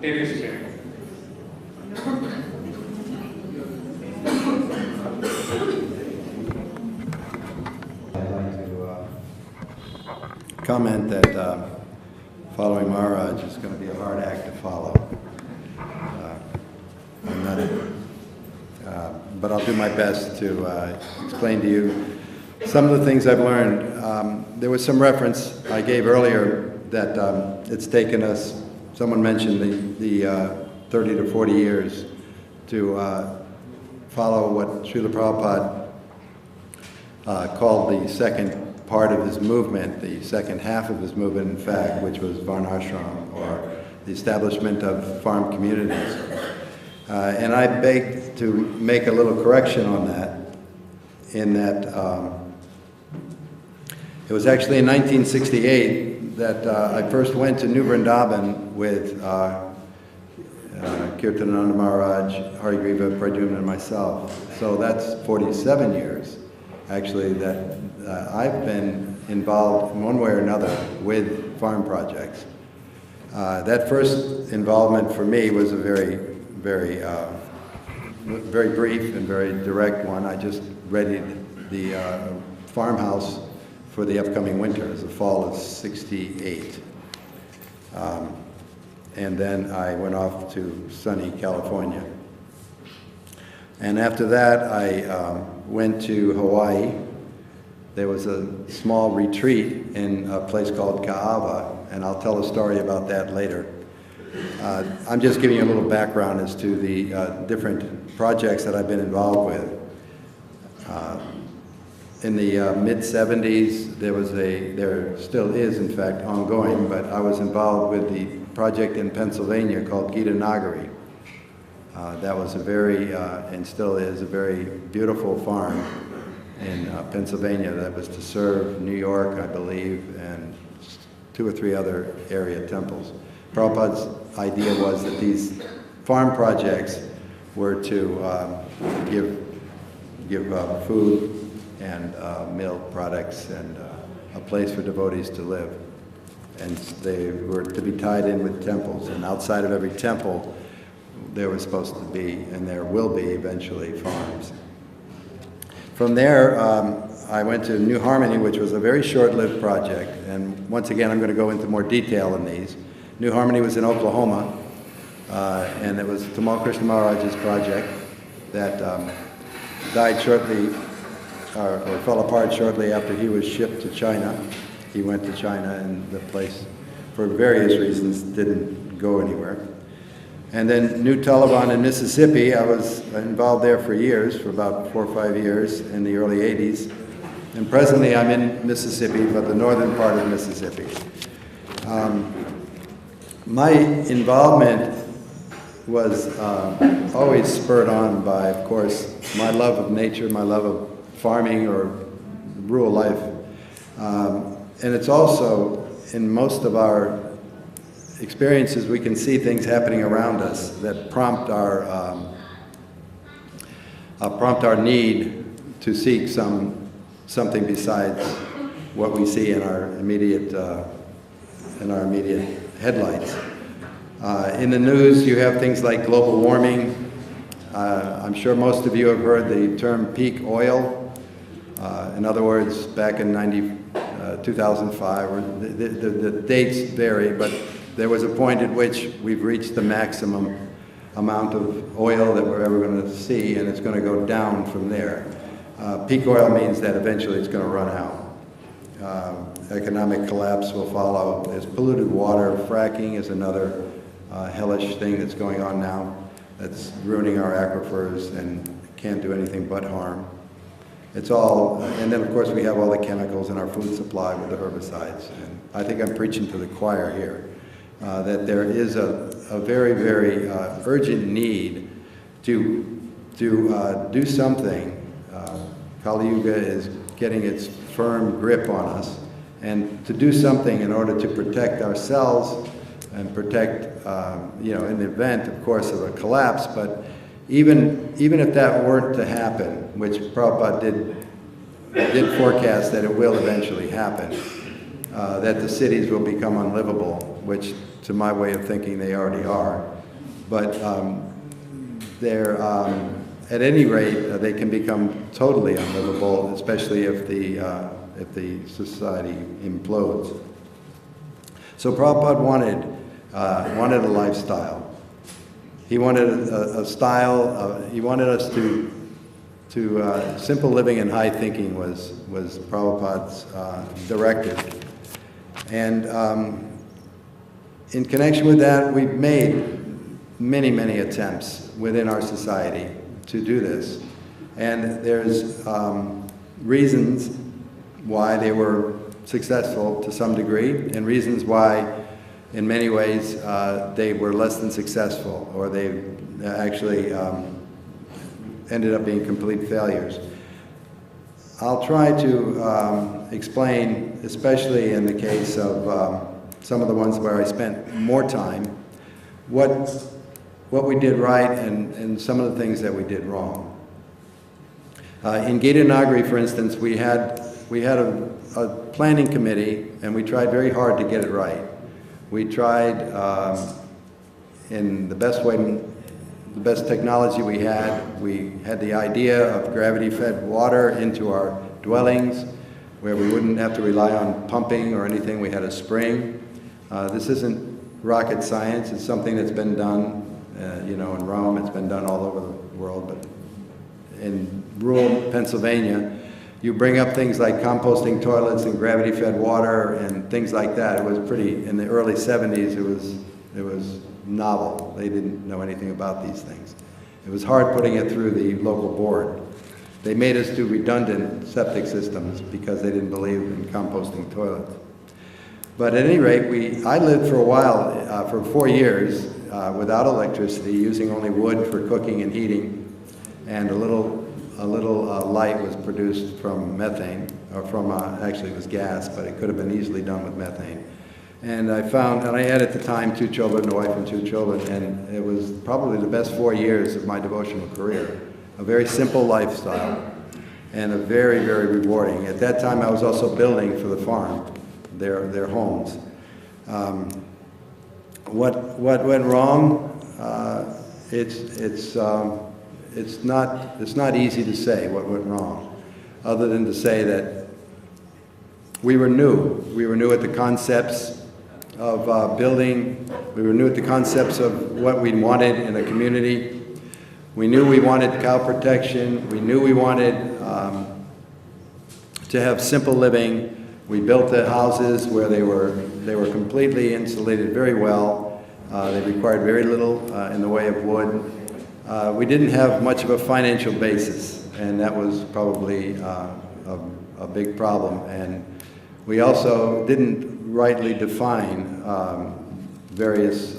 Take a seat. I'd like to comment that following Maharaj is going to be a hard act to follow. I'm not, but I'll do my best to explain to you some of the things I've learned. There was some reference I gave earlier that it's taken us, someone mentioned the 30 to 40 years to follow what Srila Prabhupada called the second part of his movement, the second half of his movement, in fact, which was Varnashram, or the establishment of farm communities. And I beg to make a little correction on that, in that it was actually in 1968 that I first went to New Vrindavan with Kirtananda Maharaj, Harigriva, Pradyumna, and myself. So that's 47 years, actually, that I've been involved in one way or another with farm projects. That first involvement for me was a very brief and very direct one. I just readied the farmhouse for the upcoming winter. It was the fall of '68. And then I went off to sunny California. And after that, I went to Hawaii. There was a small retreat in a place called Ka'ava, and I'll tell a story about that later. I'm just giving you a little background as to the different projects that I've been involved with. In the mid-'70s, there still is, in fact, ongoing, but I was involved with the project in Pennsylvania called Gita Nagari. That was a very, and still is, a very beautiful farm in Pennsylvania that was to serve New York, I believe, and 2 or 3 other area temples. Prabhupada's idea was that these farm projects were to give food and milk products and a place for devotees to live. And they were to be tied in with temples, and outside of every temple there was supposed to be, and there will be eventually, farms. From there, I went to New Harmony, which was a very short-lived project, and once again I'm going to go into more detail in these. New Harmony was in Oklahoma, and it was Tamal Krishna Maharaj's project that died shortly, or fell apart shortly after he was shipped to China. He went to China, and the place, for various reasons, didn't go anywhere. And then New Taliban in Mississippi, I was involved there for years, for about 4 or 5 years in the early '80s. And presently I'm in Mississippi, but the northern part of Mississippi. My involvement was always spurred on by, of course, my love of nature, my love of farming or rural life. And it's also, in most of our experiences, we can see things happening around us that prompt our need to seek something besides what we see in our immediate headlights. In the news, you have things like global warming. I'm sure most of you have heard the term peak oil. In other words, back in 2005, or the dates vary, but there was a point at which we've reached the maximum amount of oil that we're ever going to see, and it's going to go down from there. Peak oil means that eventually it's going to run out. Economic collapse will follow. There's polluted water. Fracking is another hellish thing that's going on now that's ruining our aquifers and can't do anything but harm. It's all, and then of course we have all the chemicals in our food supply with the herbicides. And I think I'm preaching to the choir here, that there is a very, very urgent need to do something. Kali Yuga is getting its firm grip on us, and to do something in order to protect ourselves and protect, in the event, of course, of a collapse. But even if that weren't to happen, which Prabhupada did forecast that it will eventually happen, that the cities will become unlivable, which to my way of thinking, they already are. But they're, at any rate, they can become totally unlivable, especially if the society implodes. So Prabhupada wanted a lifestyle. He wanted a style. He wanted us to simple living and high thinking was Prabhupada's directive. And in connection with that, we've made many attempts within our society to do this. And there's reasons why they were successful to some degree, and reasons why, in many ways, they were less than successful, or they actually ended up being complete failures. I'll try to explain, especially in the case of some of the ones where I spent more time, what we did right and some of the things that we did wrong. In Gita Nagari, for instance, we had a planning committee, and we tried very hard to get it right. We tried in the best way, the best technology we had. We had the idea of gravity-fed water into our dwellings, where we wouldn't have to rely on pumping or anything. We had a spring. This isn't rocket science. It's something that's been done, you know, in Rome. It's been done all over the world, but in rural Pennsylvania, you bring up things like composting toilets and gravity-fed water and things like that. It was pretty, in the early 70s, it was novel. They didn't know anything about these things. It was hard putting it through the local board. They made us do redundant septic systems because they didn't believe in composting toilets. But at any rate, I lived for a while, for 4 years, without electricity, using only wood for cooking and heating, and a little light was produced from methane, or from, actually it was gas, but it could have been easily done with methane. And I found, and I had at the time 2 children, a wife and 2 children, and it was probably the best 4 years of my devotional career. A very simple lifestyle, and a very rewarding. At that time I was also building for the farm, their homes. What went wrong? It's not easy to say what went wrong, other than to say that we were new. We were new at the concepts of building. We were new at the concepts of what we wanted in a community. We knew we wanted cow protection. We knew we wanted to have simple living. We built the houses where they were completely insulated very well. They required very little in the way of wood. We didn't have much of a financial basis, and that was probably a big problem. And we also didn't rightly define various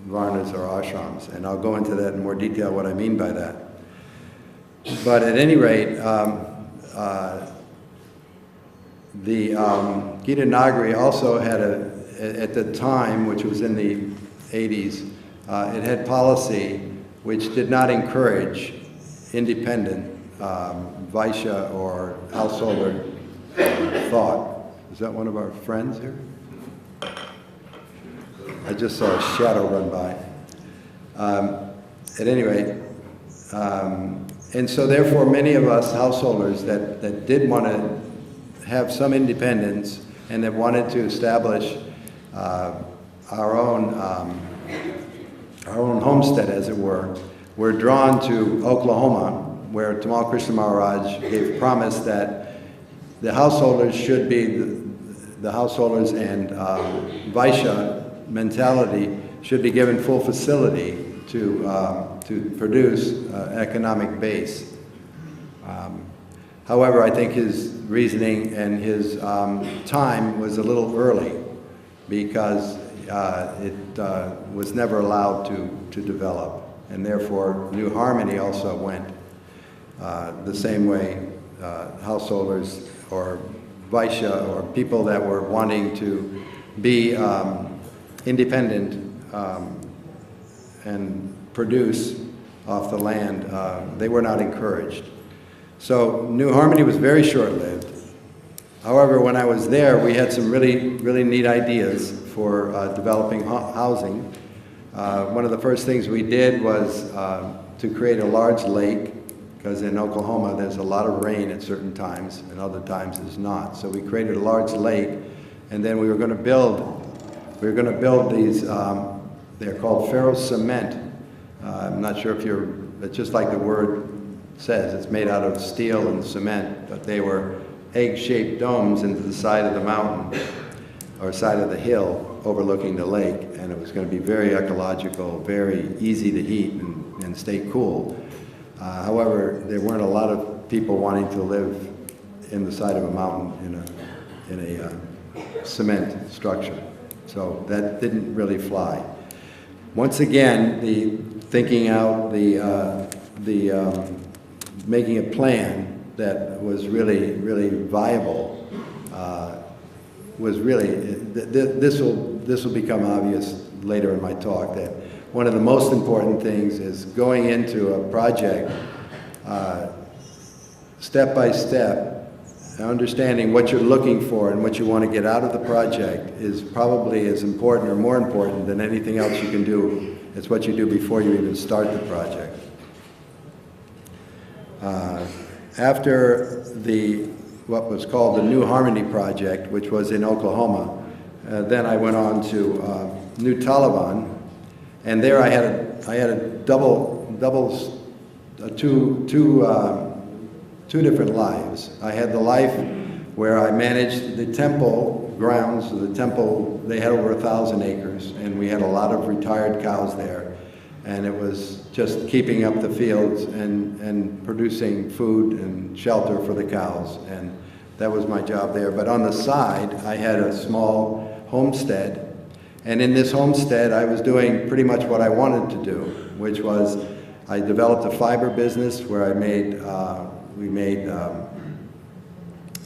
varnas or ashrams, and I'll go into that in more detail, what I mean by that. But at any rate, the Gita Nagari also had at the time, which was in the 80s, it had policy which did not encourage independent Vaishya or householder thought. Is that one of our friends here? I just saw a shadow run by. At any rate, and so therefore many of us householders that did want to have some independence and that wanted to establish our own homestead, as it were drawn to Oklahoma, where Tamal Krishna Maharaj gave promise that the householders should be, the householders and Vaishya mentality should be given full facility to produce economic base. However, I think his reasoning and his time was a little early, because it was never allowed to develop, and therefore New Harmony also went the same way. Householders or Vaishya or people that were wanting to be independent and produce off the land, they were not encouraged. So New Harmony was very short-lived. However, when I was there, we had some really neat ideas developing housing. One of the first things we did was to create a large lake, because in Oklahoma there's a lot of rain at certain times and other times there's not. So we created a large lake, and then we were going to build these, they're called ferro cement. I'm not sure if it's just like the word says, it's made out of steel and cement, but they were egg-shaped domes into the side of the mountain or side of the hill overlooking the lake, and it was going to be very ecological, very easy to heat and stay cool. However, there weren't a lot of people wanting to live in the side of a mountain in a cement structure, so that didn't really fly. Once again, the thinking out, making a plan that was really viable was really, this will become obvious later in my talk, that one of the most important things is going into a project step by step, understanding what you're looking for and what you want to get out of the project is probably as important or more important than anything else you can do. It's what you do before you even start the project. After what was called the New Harmony Project, which was in Oklahoma, then I went on to New Taliban, and there I had a two different lives. I had the life where I managed the temple grounds. The temple, they had over 1,000 acres, and we had a lot of retired cows there, and it was just keeping up the fields and producing food and shelter for the cows, and that was my job there. But on the side, I had a small homestead, and in this homestead, I was doing pretty much what I wanted to do, which was I developed a fiber business where we made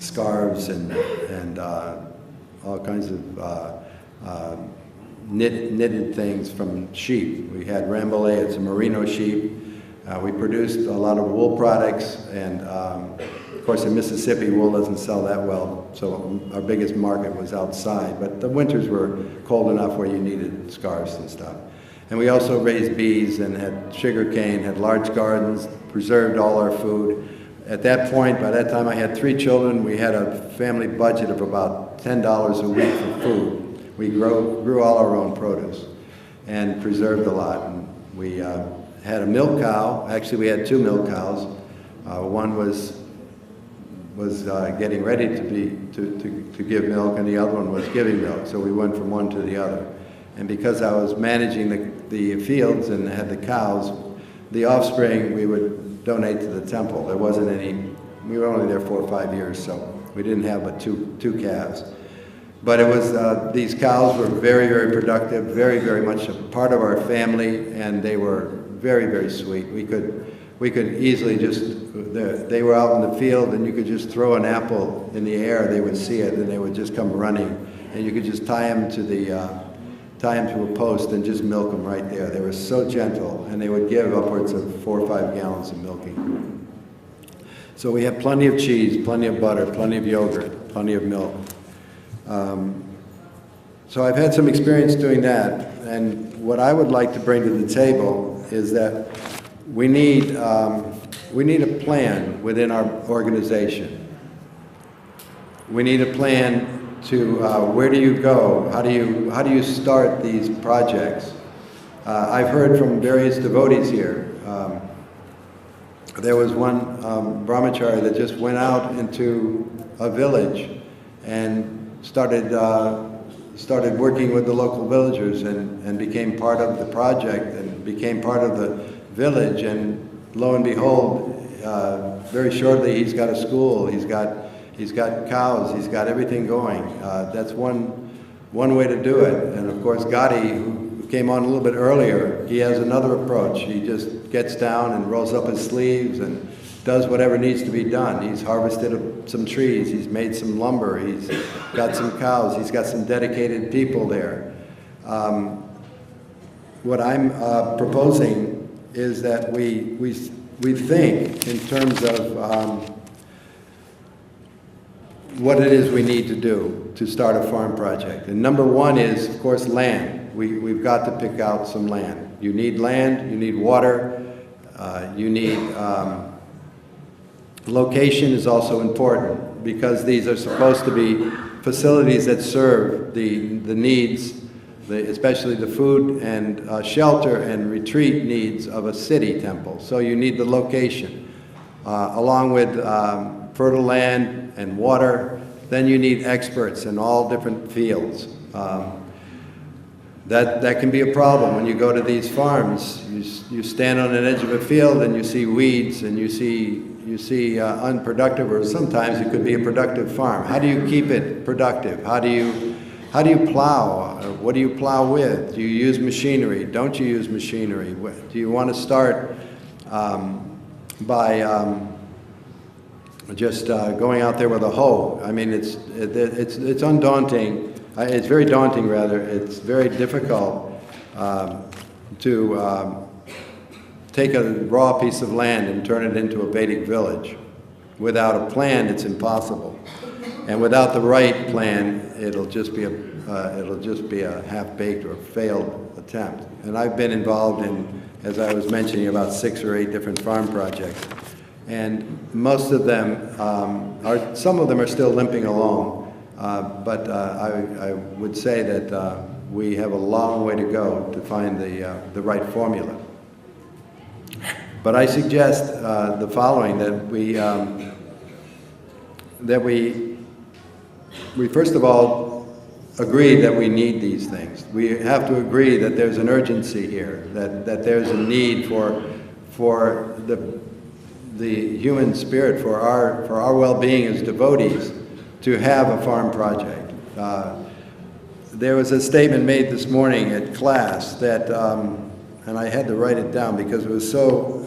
scarves and all kinds of knitted things from sheep. We had Rambouillet, it's a merino sheep. We produced a lot of wool products, and of course in Mississippi wool doesn't sell that well, so our biggest market was outside, but the winters were cold enough where you needed scarves and stuff. And we also raised bees and had sugar cane, had large gardens, preserved all our food. At that point, by that time I had 3 children, we had a family budget of about $10 a week for food. We grew all our own produce and preserved a lot. And we had a milk cow. Actually, we had 2 milk cows. One was getting ready to give milk, and the other one was giving milk. So we went from one to the other. And because I was managing the fields and had the cows, the offspring we would donate to the temple. There wasn't any. We were only there 4 or 5 years, so we didn't have but two calves. But it was, these cows were very, very productive, very, very much a part of our family, and they were very, very sweet. We could easily just, they were out in the field, and you could just throw an apple in the air, they would see it, and they would just come running, and you could just tie them to a post and just milk them right there. They were so gentle, and they would give upwards of 4 or 5 gallons of milking. So we had plenty of cheese, plenty of butter, plenty of yogurt, plenty of milk. So I've had some experience doing that, and what I would like to bring to the table is that we need a plan within our organization. We need a plan to where do you go? How do you start these projects? I've heard from various devotees here. There was one brahmachari that just went out into a village and started working with the local villagers and became part of the project and became part of the village, and lo and behold, very shortly he's got a school, he's got cows, he's got everything going. That's one way to do it. And of course Gadi, who came on a little bit earlier, he has another approach. He just gets down and rolls up his sleeves and does whatever needs to be done. He's harvested some trees, he's made some lumber, he's got some cows, he's got some dedicated people there. What I'm proposing is that we think in terms of what it is we need to do to start a farm project. And number one is, of course, land. We've got to pick out some land. You need land, you need water, you need location is also important, because these are supposed to be facilities that serve the needs, especially the food and shelter and retreat needs of a city temple. So you need the location, along with fertile land and water. Then you need experts in all different fields. That can be a problem when you go to these farms. You stand on an edge of a field and you see weeds and you see unproductive, or sometimes it could be a productive farm. How do you keep it productive? How do you plow? What do you plow with? Do you use machinery? Don't you use machinery? Do you want to start by just going out there with a hoe? I mean, it's undaunting. It's very daunting, rather. It's very difficult to take a raw piece of land and turn it into a Vedic village. Without a plan, it's impossible. And without the right plan, it'll just be a half-baked or failed attempt. And I've been involved in, as I was mentioning, about 6 or 8 different farm projects. And most of them some of them are still limping along. But I would say that we have a long way to go to find the right formula. But I suggest the following: that we first of all agree that we need these things. We have to agree that there's an urgency here, that there's a need for the human spirit, for our well-being as devotees, to have a farm project. There was a statement made this morning at class that, and I had to write it down because it was so,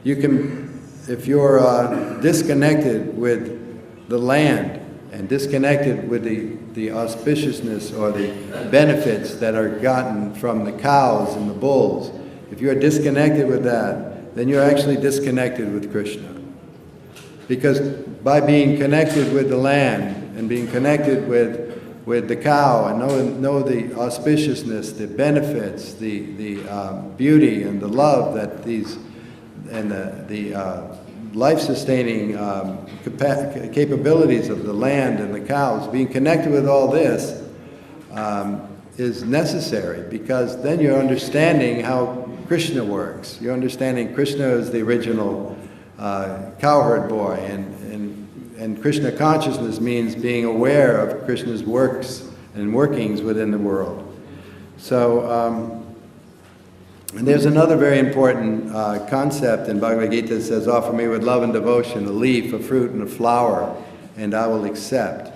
if you're disconnected with the land and disconnected with the auspiciousness or the benefits that are gotten from the cows and the bulls, if you're disconnected with that, then you're actually disconnected with Krishna. Because by being connected with the land and being connected with the cow and know the auspiciousness, the benefits, the beauty and the love that these, and the life-sustaining capabilities of the land and the cows, being connected with all this is necessary, because then you're understanding how Krishna works. You're understanding Krishna is the original cowherd boy, and Krishna consciousness means being aware of Krishna's works and workings within the world. So, and there's another very important concept in Bhagavad Gita that says, "Offer me with love and devotion a leaf, a fruit, and a flower, and I will accept."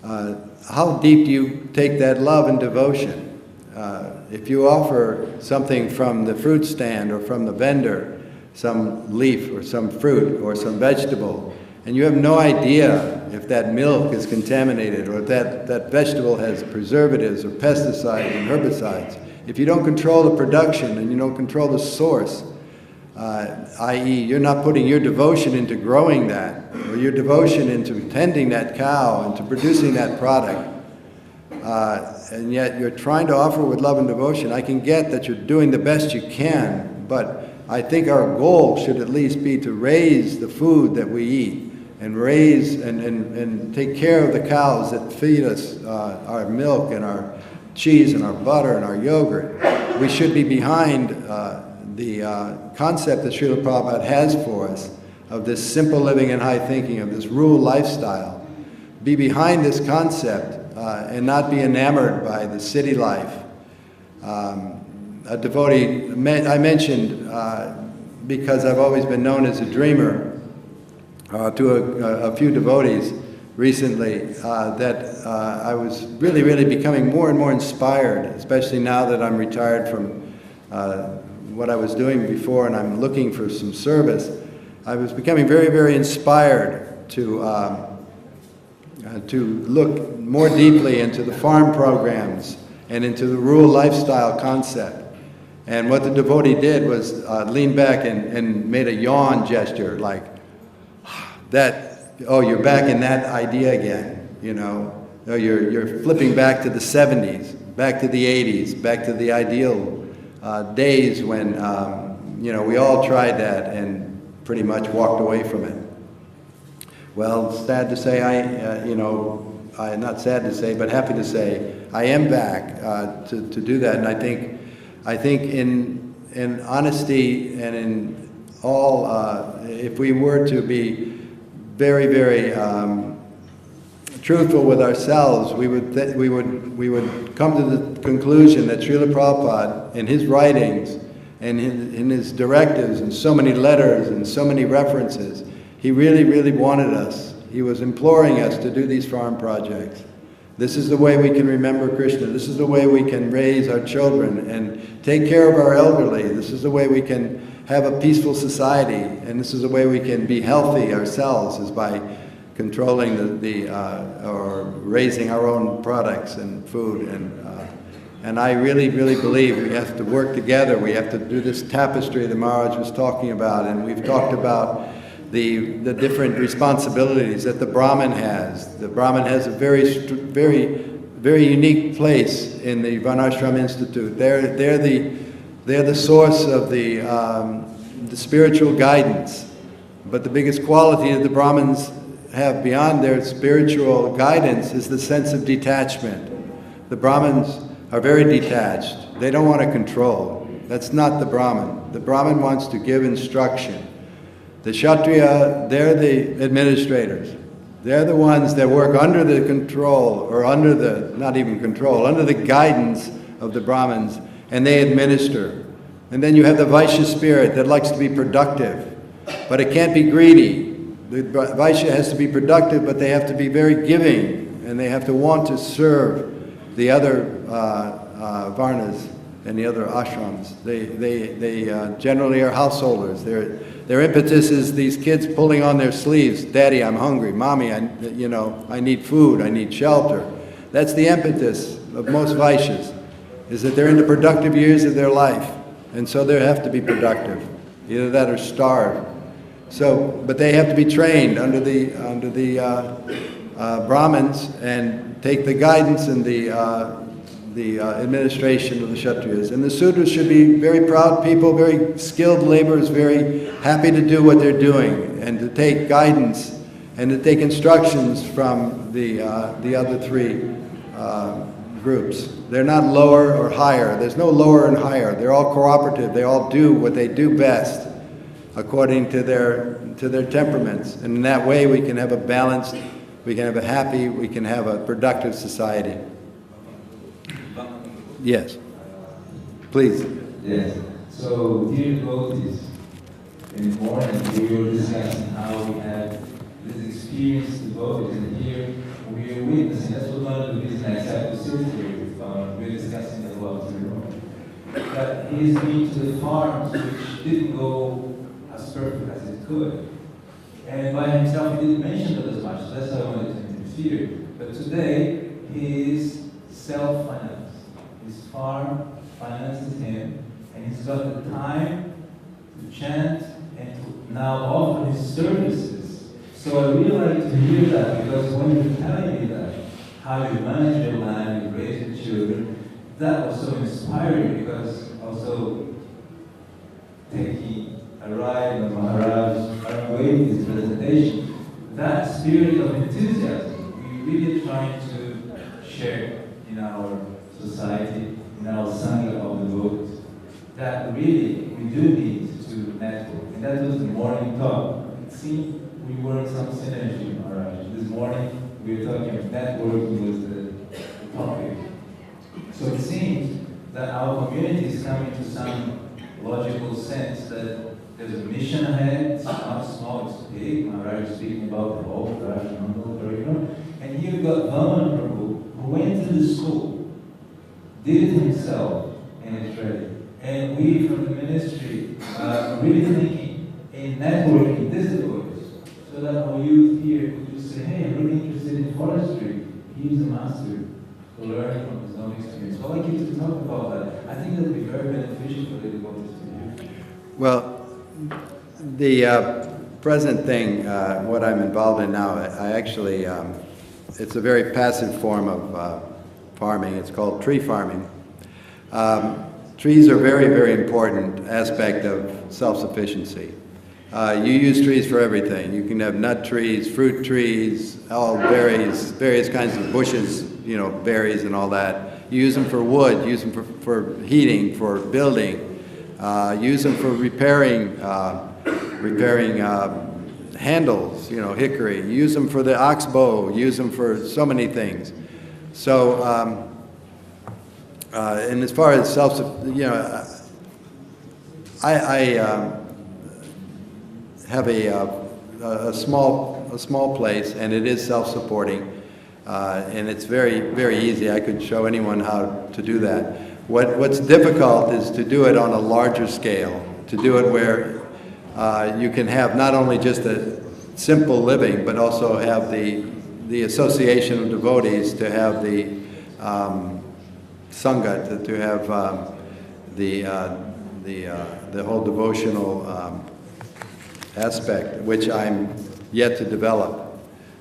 How deep do you take that love and devotion? If you offer something from the fruit stand or from the vendor, some leaf or some fruit or some vegetable, and you have no idea if that milk is contaminated or if that vegetable has preservatives or pesticides and herbicides, if you don't control the production and you don't control the source, i.e. you're not putting your devotion into growing that, or your devotion into tending that cow and to producing that product, and yet you're trying to offer with love and devotion, I can get that you're doing the best you can, but I think our goal should at least be to raise the food that we eat, and raise and take care of the cows that feed us our milk and our cheese and our butter and our yogurt. We should be behind the concept that Srila Prabhupada has for us of this simple living and high thinking, of this rural lifestyle. Be behind this concept and not be enamored by the city life. A devotee, I mentioned, because I've always been known as a dreamer, to a few devotees recently, that I was really becoming more and more inspired, especially now that I'm retired from what I was doing before and I'm looking for some service. I was becoming very inspired to look more deeply into the farm programs and into the rural lifestyle concept. And what the devotee did was lean back and made a yawn gesture, like that. oh, you're back in that idea again, you know. No, you're flipping back to the 70s, back to the 80s, back to the ideal days when, you know, we all tried that and pretty much walked away from it. Well, sad to say, not sad to say, but happy to say, I am back to do that. And I think in honesty and in all, if we were to be very, very truthful with ourselves, we would come to the conclusion that Srila Prabhupada, in his writings and in his directives and so many letters and so many references, he really, really wanted us. He was imploring us to do these farm projects. This is the way we can remember Krishna. This is the way we can raise our children and take care of our elderly. This is the way we can have a peaceful society. And this is the way we can be healthy ourselves, is by controlling or raising our own products and food. And I really, really believe we have to work together. We have to do this tapestry that Maharaj was talking about. And we've talked about the different responsibilities that the Brahmin has. The Brahmin has a very, very unique place in the Varnashram Institute. They're the source of the spiritual guidance. But the biggest quality that the Brahmins have beyond their spiritual guidance is the sense of detachment. The Brahmins are very detached. They don't want to control. That's not the Brahmin. The Brahmin wants to give instruction. The Kshatriya, they're the administrators. They're the ones that work under the control, or under the, not even control, under the guidance of the Brahmins, and they administer. And then you have the Vaishya spirit that likes to be productive, but it can't be greedy. The Vaishya has to be productive, but they have to be very giving, and they have to want to serve the other Varnas and the other ashrams. They generally are householders. Their impetus is these kids pulling on their sleeves. Daddy, I'm hungry. Mommy, I need food. I need shelter. That's the impetus of most Vaishyas, is that they're in the productive years of their life, and so they have to be productive. Either that or starve. So, but they have to be trained under the Brahmins and take the guidance and the administration of the Kshatriyas. And the Sudras should be very proud people, very skilled laborers, very happy to do what they're doing and to take guidance and to take instructions from the other three groups. They're not lower or higher. There's no lower and higher. They're all cooperative. They all do what they do best according to their temperaments. And in that way we can have a balanced, we can have a happy, we can have a productive society. Yes. Please. Yes. So, dear devotees, in the morning we were discussing how we have this experienced devotees, and here we are witnessing. That's what one of the reasons I decided to sit here. We're discussing as well today. But he's been to the farms which didn't go as perfect as it could. And by himself, he didn't mention that as much, so that's why I wanted to interfere. But today, he is self-financed. His farm finances him, and he's got the time to chant and to now offer his services. So I really like to hear that, because when you're telling me that, how you manage your land, you raise your children, that was so inspiring, because also taking a ride on Maharaj, his presentation, that spirit of enthusiasm, we really trying to share in our society, in our Sangha of the devotees, that really we do need to network. And that was the morning talk. It seemed we were in some synergy, Maharaj. This morning we were talking about networking was the topic. So it seems that our community is coming to some logical sense that there's a mission ahead. It's not small, it's big. Maharaj is speaking about the whole curriculum. And here we've got Vaman Prabhu, who went to the school, did it himself, and it's ready. And we from the ministry are really thinking in networking this devotees, so that our youth here could just say, hey, I'm really interested in forestry. He's a master to learn from his own experience. So I'd like you to talk about that. I think that would be very beneficial for the devotees to hear. Well, present thing, what I'm involved in now, I actually, it's a very passive form of farming. It's called tree farming. Trees are very, very important aspect of self-sufficiency. You use trees for everything. You can have nut trees, fruit trees, all berries, various kinds of bushes, you know, berries and all that. You use them for wood, use them for heating, for building, use them for repairing handles, you know, hickory. Use them for the oxbow, use them for so many things. So, and as far as you know, I have a small place, and it is self-supporting, and it's very, very easy. I could show anyone how to do that. What's difficult is to do it on a larger scale, to do it where you can have not only just a simple living, but also have the association of devotees, to have the Sangha, to have the whole devotional aspect, which I'm yet to develop.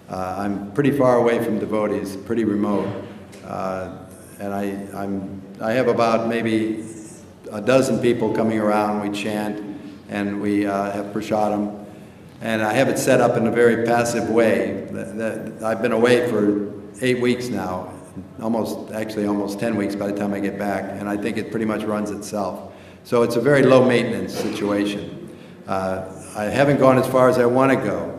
I'm pretty far away from devotees, pretty remote, and I have about maybe a dozen people coming around. We chant and we have prasadam, and I have it set up in a very passive way. I've been away for 8 weeks now, almost 10 weeks by the time I get back, and I think it pretty much runs itself. So it's a very low maintenance situation. I haven't gone as far as I want to go.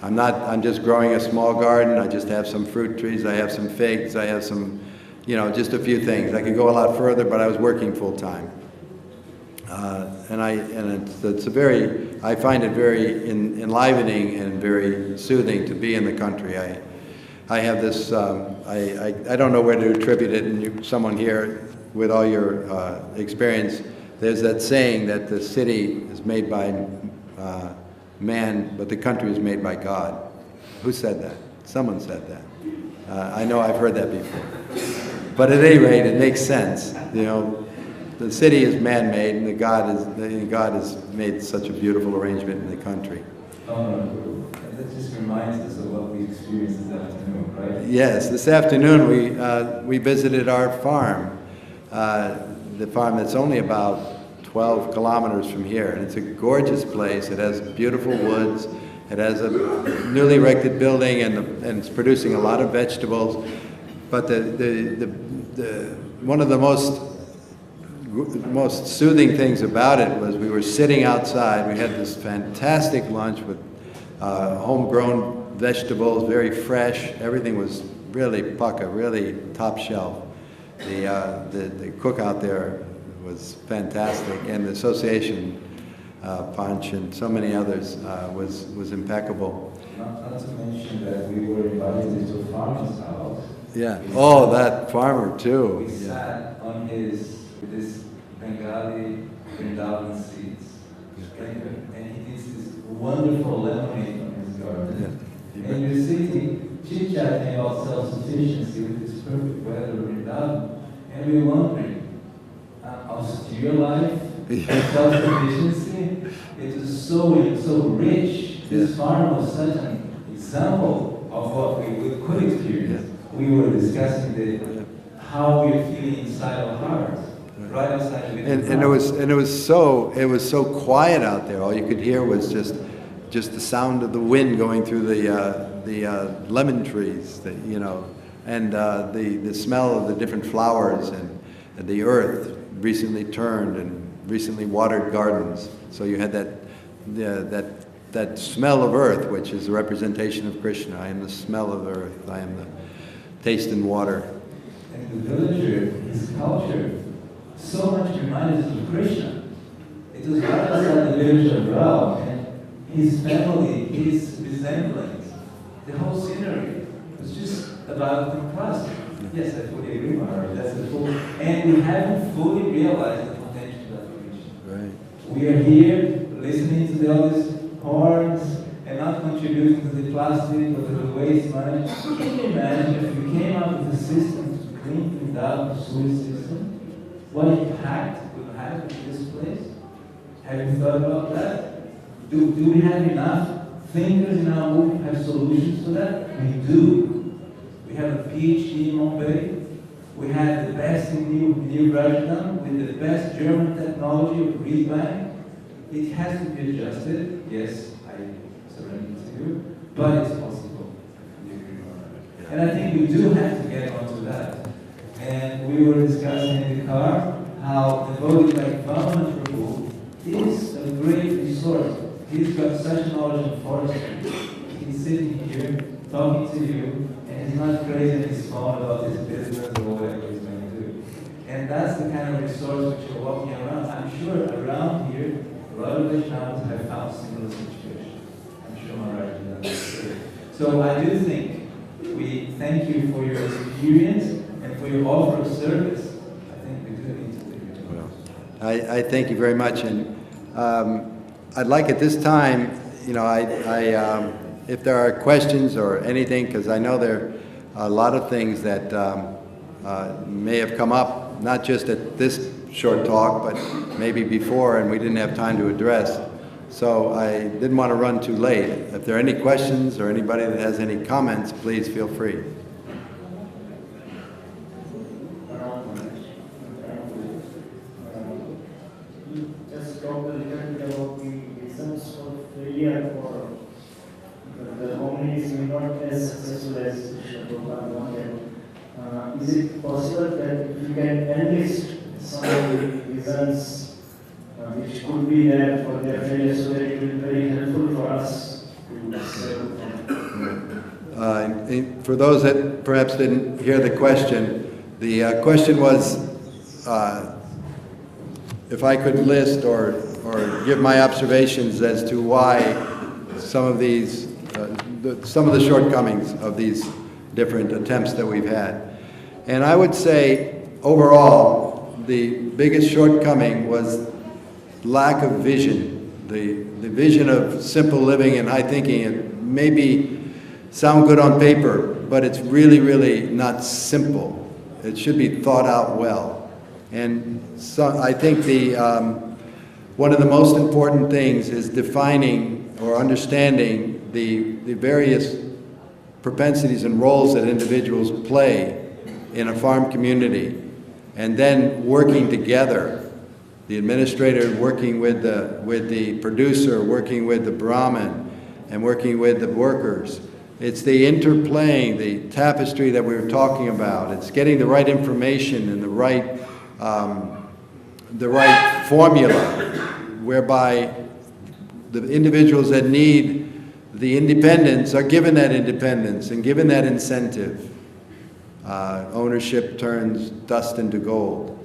I'm just growing a small garden. I just have some fruit trees. I have some figs. I have some, you know, just a few things. I could go a lot further, but I was working full time. I find it very enlivening and very soothing to be in the country. I have this, I don't know where to attribute it, and someone here with all your experience, there's that saying that the city is made by man, but the country is made by God. Who said that? Someone said that. I know I've heard that before. But at any rate, it makes sense. You know, the city is man-made, and God has made such a beautiful arrangement in the country. That just reminds us of what we experienced this afternoon, right? Yes, this afternoon we visited our farm, the farm that's only about 12 kilometers from here, and it's a gorgeous place. It has beautiful woods. It has a newly erected building, and it's producing a lot of vegetables. But one of the most soothing things about it was we were sitting outside. We had this fantastic lunch with homegrown vegetables, very fresh. Everything was really pukka, really top shelf. The cook out there was fantastic, and the association punch and so many others was impeccable. Not to mention that we were invited to a farmer's house. Yeah. Oh, that farmer too. We sat on with this Bengali Vrindavan seeds, and he did this wonderful lemonade from his garden. Yeah. And you're sitting chit-chatting about self-sufficiency with this perfect weather in Vrindavan, and we're wondering, austere life, self-sufficiency, it was so rich. This farm was such an example of what we could experience. We were discussing how we're feeling inside our hearts, right outside the window. And it was so quiet out there. All you could hear was just the sound of the wind going through the lemon trees, you know, and the smell of the different flowers and the earth recently turned and recently watered gardens. So you had that smell of earth, which is a representation of Krishna. I am the smell of earth. I am the taste in water. And the villager, his culture, so much reminded us of Krishna. It was right outside the village of Rao, and his family, his resemblance, the whole scenery was just about contrast. Yes, I fully agree, Maharaj. That's the full. And we haven't fully realized the potential of Krishna. Right. We are here listening to all these horns and not contributing to the plastic or to the waste management. Can you imagine if we came up with a system to clean things out, a sewage system? What impact it would have in this place? Have you thought about that? Do we have enough thinkers in our movement who have solutions to that? We do. We have a PhD in Mumbai. We have the best in New Rajasthan with the best German technology of readbank. It has to be adjusted. Yes, I surrender to you, but it's possible. And I think we do have to get onto that. And we were discussing in the car how the voting like Government Prabhu is a great resource. He's got such knowledge of forestry. He's sitting here talking to you, and he's not crazy on his phone about his business or whatever he's going to do. And that's the kind of resource which you're walking around. I'm sure around here, a lot of Vaishnavas have found similar situations. I'm sure Maharaj is that. So I do think we thank you for your experience and for your offer of service. I think we do need to leave it. Well, I thank you very much, and I'd like at this time, you know, if there are questions or anything, because I know there are a lot of things that may have come up, not just at this short talk, but maybe before, and we didn't have time to address. So I didn't want to run too late. If there are any questions or anybody that has any comments, please feel free. Just talk a little bit about the reasons for failure for the homilies may not be as successful as Prabhupada wanted. Is it possible that you can enlist some of the reasons which could be there for their failure, so that it will be very helpful for us to serve them? For those that perhaps didn't hear the question was if I could list or give my observations as to why some of these, some of the shortcomings of these different attempts that we've had. And I would say overall, the biggest shortcoming was lack of vision. The vision of simple living and high thinking. It maybe sound good on paper, but it's really, really not simple. It should be thought out well. And so I think one of the most important things is defining or understanding the various propensities and roles that individuals play in a farm community, and then working together. The administrator working with the producer, working with the Brahmin, and working with the workers. It's the interplaying, the tapestry that we were talking about. It's getting the right information and the right formula, whereby the individuals that need the independence are given that independence and given that incentive. Ownership turns dust into gold.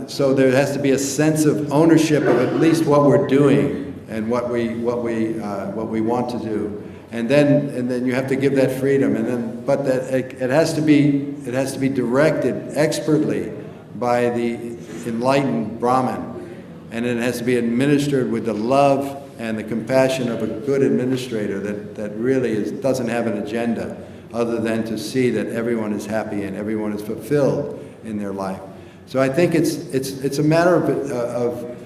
So there has to be a sense of ownership of at least what we're doing and what we want to do, and then you have to give that freedom, but that it has to be directed expertly by the enlightened Brahmin, and it has to be administered with the love and the compassion of a good administrator that really doesn't have an agenda other than to see that everyone is happy and everyone is fulfilled in their life. So I think it's a matter of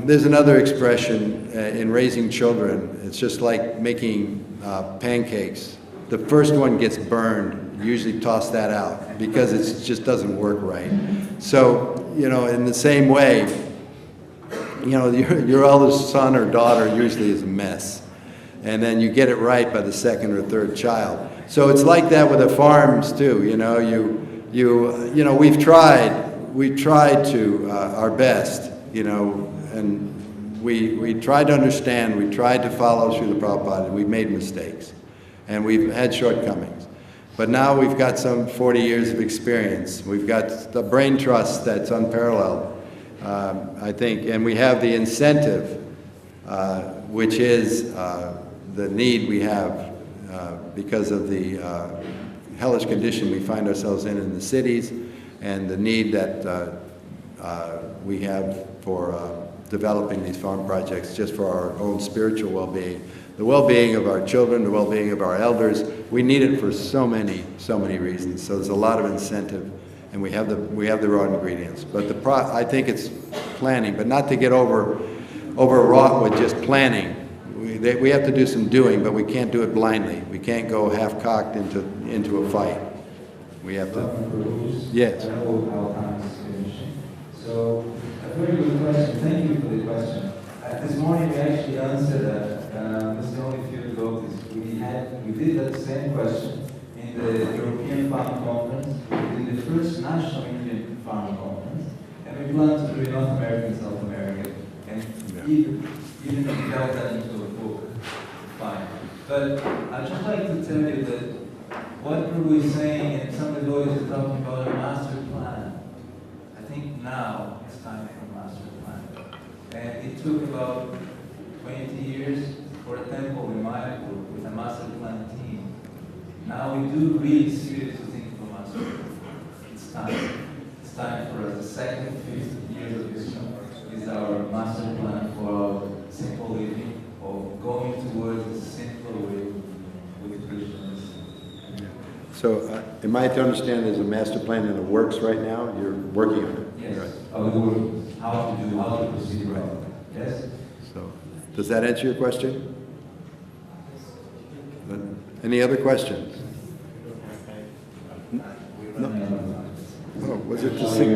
there's another expression in raising children. It's just like making pancakes. The first one gets burned. You usually toss that out because it just doesn't work right. So, you know, in the same way, you know, your eldest son or daughter usually is a mess. And then you get it right by the second or third child. So it's like that with the farms too. You know, you know, we've tried to our best, you know, and we tried to understand, we tried to follow through the Prabhupada, and we've made mistakes, and we've had shortcomings. But now we've got some 40 years of experience. We've got the brain trust that's unparalleled, I think, and we have the incentive, which is the need we have because of the hellish condition we find ourselves in the cities, and the need that we have for developing these farm projects just for our own spiritual well-being, the well-being of our children, the well-being of our elders. We need it for so many reasons. So there's a lot of incentive, and we have the raw ingredients. But I think it's planning, but not to get over overwrought with just planning. We have to do some doing, but we can't do it blindly. We can't go half-cocked into a fight. We have to. Yes. I know our time is finishing. So, a very good question. Thank you for the question. This morning we actually answered that. This is the only few devotees. We did that same question in the European Farm Conference, in the first National Indian Farm Conference, and we plan to do in North America and South America, and even develop that into a book. Fine. But I'd just like to tell you that what Prabhu is saying, and some of the devotees are talking about a master plan. I think now it's time for a master plan. And it took about 20 years for a temple in Mayapur with a master plan team. Now we do really seriously think of a master plan. It's time. It's time for us. The second 50 years of Krishna is our master plan for our simple living, of going towards a simpler way with Krishna. So, am I to understand there's a master plan in the works right now? You're working on it? Yes. Right. How to proceed right. Yes? So, does that answer your question? Any other questions? No. Oh, was it the same?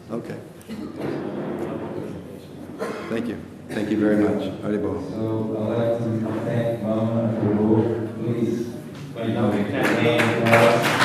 Okay. Thank you. Thank you very much. Haribol. So I'd like to thank Mama and Prabhu. Please, Well, no, we can't name